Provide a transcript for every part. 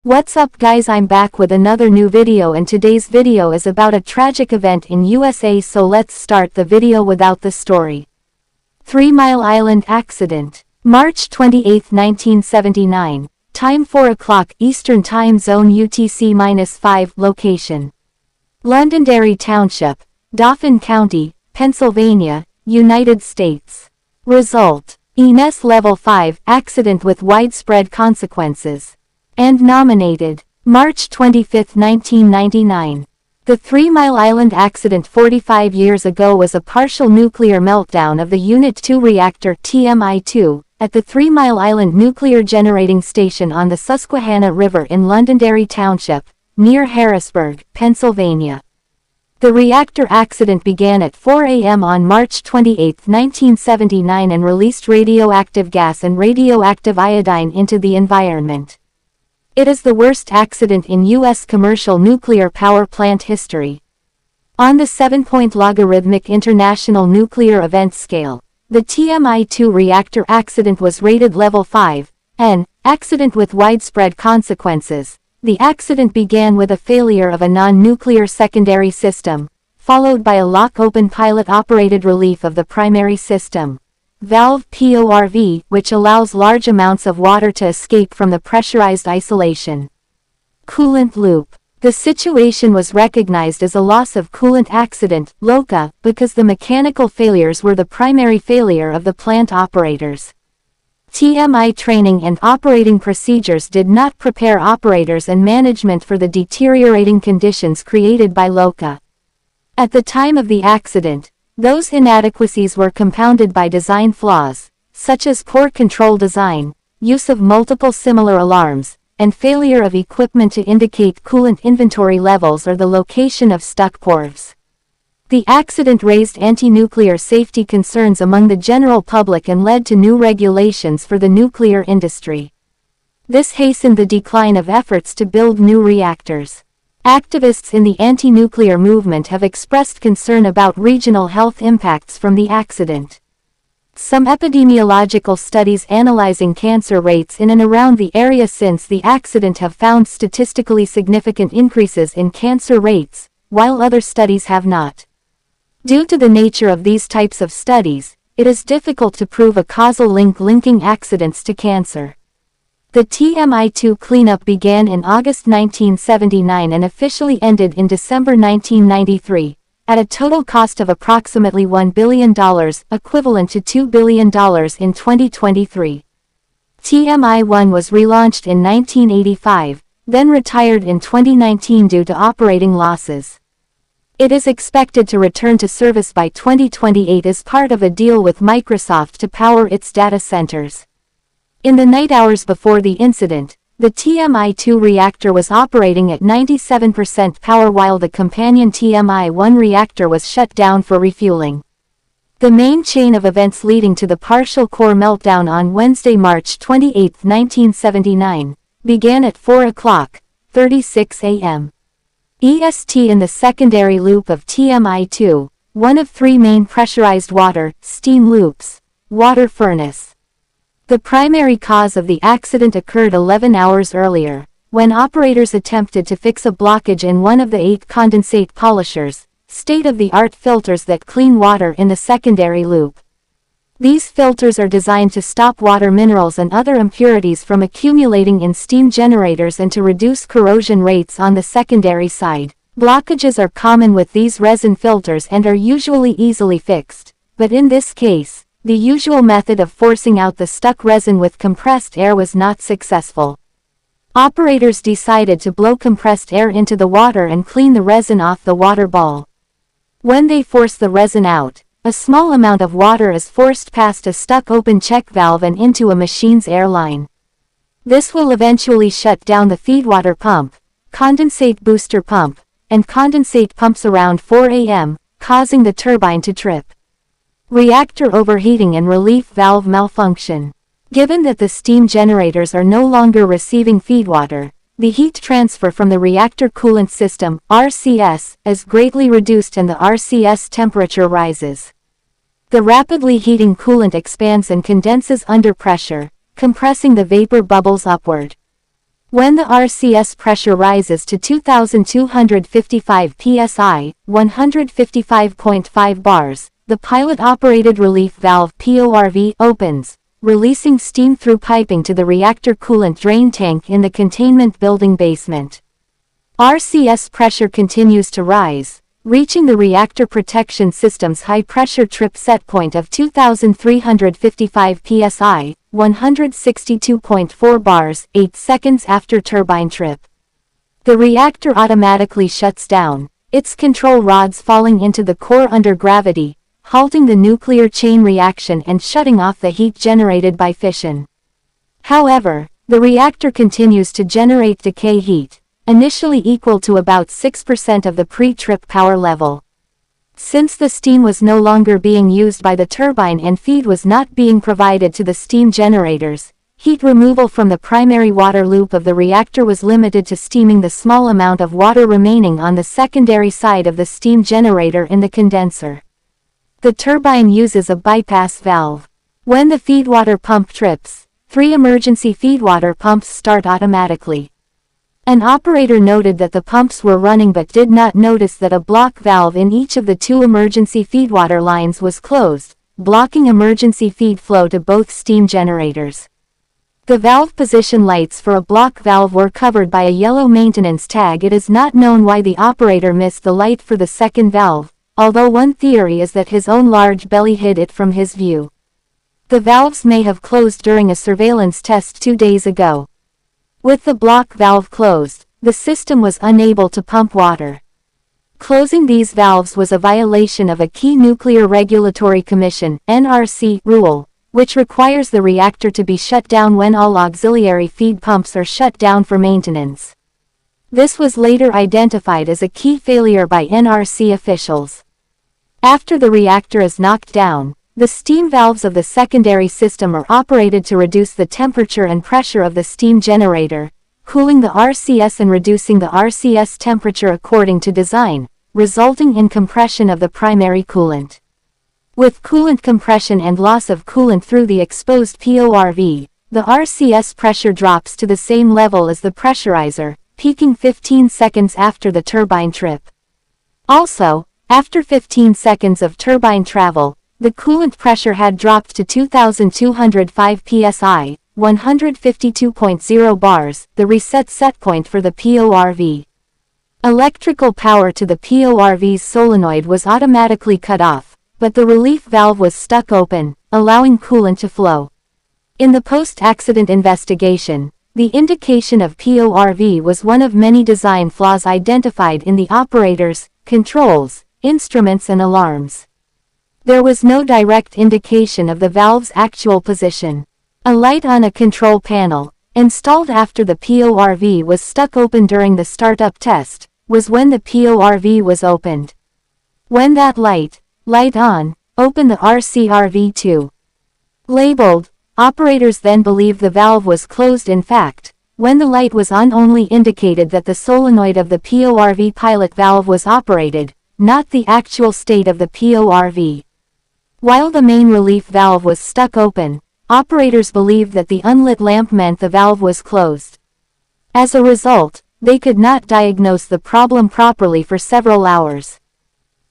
What's up guys, I'm back with another new video, and today's video is about a tragic event in USA, so let's start the video without the story. 3 Mile Island Accident. March 28, 1979. Time 4 o'clock Eastern Time Zone UTC-5. Location: Londonderry Township, Dauphin County, Pennsylvania, United States. Result: ENS Level 5, accident with widespread consequences. And nominated. March 25, 1999. The 3 Mile Island accident 45 years ago was a partial nuclear meltdown of the Unit 2 reactor TMI-2 at the 3 Mile Island Nuclear Generating Station on the Susquehanna River in Londonderry Township, near Harrisburg, Pennsylvania. The reactor accident began at 4 a.m. on March 28, 1979 and released radioactive gas and radioactive iodine into the environment. It is the worst accident in U.S. commercial nuclear power plant history. On the 7-point logarithmic International Nuclear Event Scale, the TMI-2 reactor accident was rated Level 5, an accident with widespread consequences. The accident began with a failure of a non-nuclear secondary system, followed by a lock-open pilot-operated relief of the primary system valve PORV, which allows large amounts of water to escape from the pressurized isolation coolant loop. The situation was recognized as a loss of coolant accident, LOCA, because the mechanical failures were the primary failure of the plant operators. TMI training and operating procedures did not prepare operators and management for the deteriorating conditions created by LOCA. At the time of the accident, those inadequacies were compounded by design flaws, such as poor control design, use of multiple similar alarms, and failure of equipment to indicate coolant inventory levels or the location of stuck PORVs. The accident raised anti-nuclear safety concerns among the general public and led to new regulations for the nuclear industry. This hastened the decline of efforts to build new reactors. Activists in the anti-nuclear movement have expressed concern about regional health impacts from the accident. Some epidemiological studies analyzing cancer rates in and around the area since the accident have found statistically significant increases in cancer rates, while other studies have not. Due to the nature of these types of studies, it is difficult to prove a causal link linking accidents to cancer. The TMI-2 cleanup began in August 1979 and officially ended in December 1993, at a total cost of approximately $1 billion, equivalent to $2 billion in 2023. TMI-1 was relaunched in 1985, then retired in 2019 due to operating losses. It is expected to return to service by 2028 as part of a deal with Microsoft to power its data centers. In the night hours before the incident, the TMI-2 reactor was operating at 97% power while the companion TMI-1 reactor was shut down for refueling. The main chain of events leading to the partial core meltdown on Wednesday, March 28, 1979, began at 4:36 a.m. EST in the secondary loop of TMI-2, one of 3 main pressurized water, steam loops, water furnace. The primary cause of the accident occurred 11 hours earlier, when operators attempted to fix a blockage in one of the 8 condensate polishers, state-of-the-art filters that clean water in the secondary loop. These filters are designed to stop water minerals and other impurities from accumulating in steam generators and to reduce corrosion rates on the secondary side. Blockages are common with these resin filters and are usually easily fixed, but in this case, the usual method of forcing out the stuck resin with compressed air was not successful. Operators decided to blow compressed air into the water and clean the resin off the water ball. When they force the resin out, a small amount of water is forced past a stuck open check valve and into a machine's air line. This will eventually shut down the feedwater pump, condensate booster pump, and condensate pumps around 4 a.m., causing the turbine to trip. Reactor overheating and relief valve malfunction. Given that the steam generators are no longer receiving feedwater, the heat transfer from the reactor coolant system, RCS, is greatly reduced and the RCS temperature rises. The rapidly heating coolant expands and condenses under pressure, compressing the vapor bubbles upward. When the RCS pressure rises to 2,255 psi, 155.5 bars, the pilot-operated relief valve PORV opens, releasing steam through piping to the reactor coolant drain tank in the containment building basement. RCS pressure continues to rise, reaching the reactor protection system's high-pressure trip set point of 2,355 psi, 162.4 bars, 8 seconds after turbine trip. The reactor automatically shuts down, its control rods falling into the core under gravity, halting the nuclear chain reaction and shutting off the heat generated by fission. However, the reactor continues to generate decay heat, initially equal to about 6% of the pre-trip power level. Since the steam was no longer being used by the turbine and feed was not being provided to the steam generators, heat removal from the primary water loop of the reactor was limited to steaming the small amount of water remaining on the secondary side of the steam generator in the condenser. The turbine uses a bypass valve. When the feedwater pump trips, 3 emergency feedwater pumps start automatically. An operator noted that the pumps were running but did not notice that a block valve in each of the 2 emergency feedwater lines was closed, blocking emergency feed flow to both steam generators. The valve position lights for a block valve were covered by a yellow maintenance tag. It is not known why the operator missed the light for the second valve, although one theory is that his own large belly hid it from his view. The valves may have closed during a surveillance test 2 days ago. With the block valve closed, the system was unable to pump water. Closing these valves was a violation of a key Nuclear Regulatory Commission (NRC) rule, which requires the reactor to be shut down when all auxiliary feed pumps are shut down for maintenance. This was later identified as a key failure by NRC officials. After the reactor is knocked down, the steam valves of the secondary system are operated to reduce the temperature and pressure of the steam generator, cooling the RCS and reducing the RCS temperature according to design, resulting in compression of the primary coolant. With coolant compression and loss of coolant through the exposed PORV, the RCS pressure drops to the same level as the pressurizer, peaking 15 seconds after the turbine trip. Also, after 15 seconds of turbine travel, the coolant pressure had dropped to 2,205 psi, 152.0 bars, the reset set point for the PORV. Electrical power to the PORV's solenoid was automatically cut off, but the relief valve was stuck open, allowing coolant to flow. In the post-accident investigation, the indication of PORV was one of many design flaws identified in the operators, controls, instruments and alarms. There was no direct indication of the valve's actual position. A light on a control panel, installed after the PORV was stuck open during the startup test, was when the PORV was opened. When that light on, opened the RCRV2. Labeled, operators then believed the valve was closed. In fact, when the light was on only indicated that the solenoid of the PORV pilot valve was operated, not the actual state of the PORV. While the main relief valve was stuck open, operators believed that the unlit lamp meant the valve was closed. As a result, they could not diagnose the problem properly for several hours.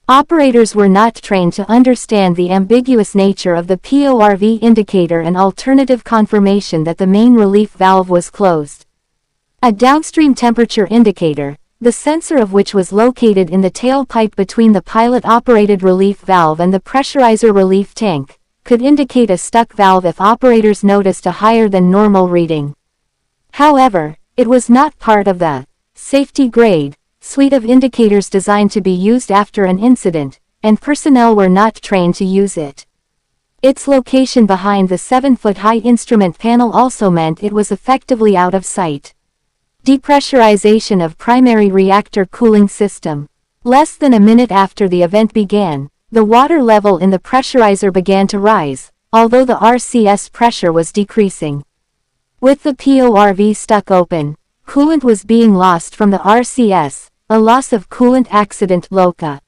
Operators were not trained to understand the ambiguous nature of the PORV indicator and alternative confirmation that the main relief valve was closed. A downstream temperature indicator, the sensor of which was located in the tailpipe between the pilot-operated relief valve and the pressurizer relief tank, could indicate a stuck valve if operators noticed a higher than normal reading. However, it was not part of the safety grade suite of indicators designed to be used after an incident, and personnel were not trained to use it. Its location behind the 7-foot-high instrument panel also meant it was effectively out of sight. Depressurization of primary reactor cooling system. Less than a minute after the event began, the water level in the pressurizer began to rise, although the RCS pressure was decreasing. With the PORV stuck open, coolant was being lost from the RCS, a loss of coolant accident (LOCA).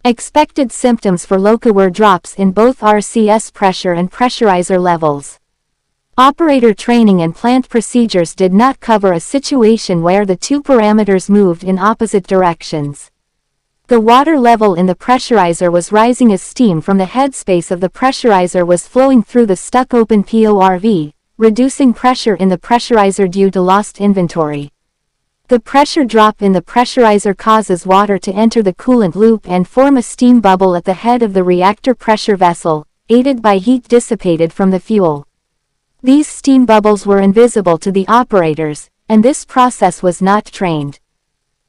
Expected symptoms for LOCA were drops in both RCS pressure and pressurizer levels. Operator training and plant procedures did not cover a situation where the two parameters moved in opposite directions. The water level in the pressurizer was rising as steam from the headspace of the pressurizer was flowing through the stuck-open PORV, reducing pressure in the pressurizer due to lost inventory. The pressure drop in the pressurizer causes water to enter the coolant loop and form a steam bubble at the head of the reactor pressure vessel, aided by heat dissipated from the fuel. These steam bubbles were invisible to the operators, and this process was not trained.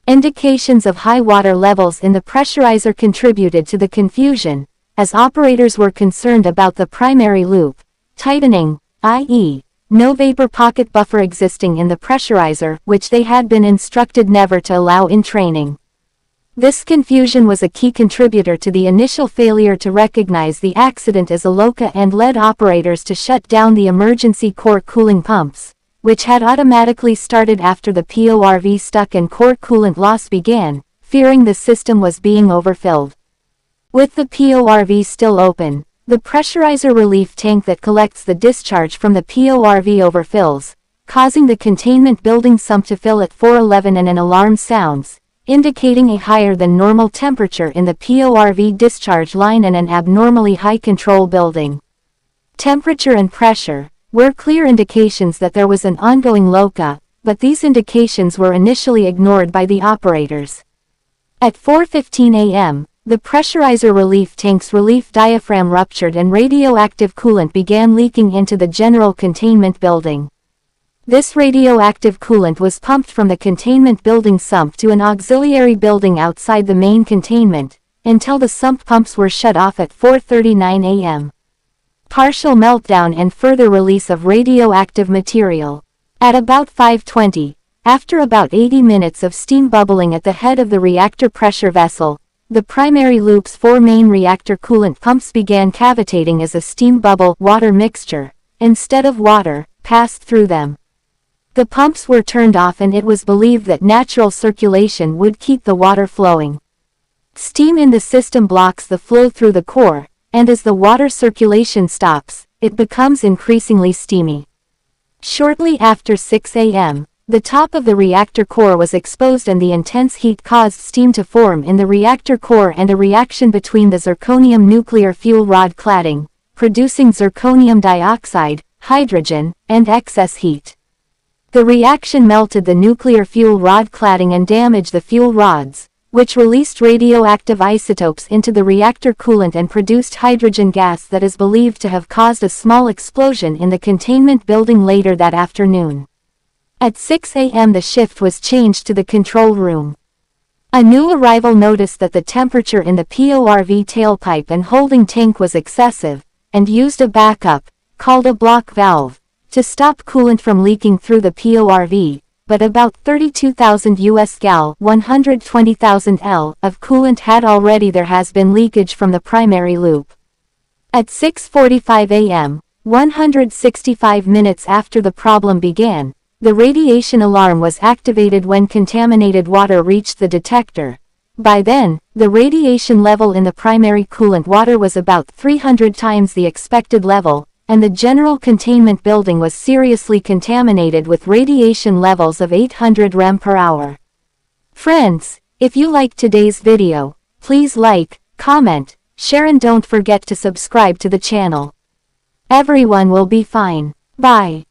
Indications of high water levels in the pressurizer contributed to the confusion, as operators were concerned about the primary loop tightening, i.e., no vapor pocket buffer existing in the pressurizer, which they had been instructed never to allow in training. This confusion was a key contributor to the initial failure to recognize the accident as a LOCA and led operators to shut down the emergency core cooling pumps, which had automatically started after the PORV stuck and core coolant loss began, fearing the system was being overfilled. With the PORV still open, the pressurizer relief tank that collects the discharge from the PORV overfills, causing the containment building sump to fill at 411 and an alarm sounds, indicating a higher than normal temperature in the PORV discharge line and an abnormally high control building. Temperature and pressure were clear indications that there was an ongoing LOCA, but these indications were initially ignored by the operators. At 4:15 a.m., the pressurizer relief tank's relief diaphragm ruptured and radioactive coolant began leaking into the general containment building. This radioactive coolant was pumped from the containment building sump to an auxiliary building outside the main containment, until the sump pumps were shut off at 4:39 a.m. Partial meltdown and further release of radioactive material. At about 5:20, after about 80 minutes of steam bubbling at the head of the reactor pressure vessel, the primary loop's 4 main reactor coolant pumps began cavitating as a steam bubble water mixture, instead of water, passed through them. The pumps were turned off and it was believed that natural circulation would keep the water flowing. Steam in the system blocks the flow through the core, and as the water circulation stops, it becomes increasingly steamy. Shortly after 6 a.m., the top of the reactor core was exposed and the intense heat caused steam to form in the reactor core and a reaction between the zirconium nuclear fuel rod cladding, producing zirconium dioxide, hydrogen, and excess heat. The reaction melted the nuclear fuel rod cladding and damaged the fuel rods, which released radioactive isotopes into the reactor coolant and produced hydrogen gas that is believed to have caused a small explosion in the containment building later that afternoon. At 6 a.m. the shift was changed to the control room. A new arrival noticed that the temperature in the PORV tailpipe and holding tank was excessive, and used a backup, called a block valve, to stop coolant from leaking through the PORV, but about 32,000 US gal 120,000 L of coolant had already there has been leakage from the primary loop. At 6:45 a.m., 165 minutes after the problem began, the radiation alarm was activated when contaminated water reached the detector. By then, the radiation level in the primary coolant water was about 300 times the expected level, and the general containment building was seriously contaminated with radiation levels of 800 rem per hour. Friends, if you liked today's video, please like, comment, share and don't forget to subscribe to the channel. Everyone will be fine. Bye.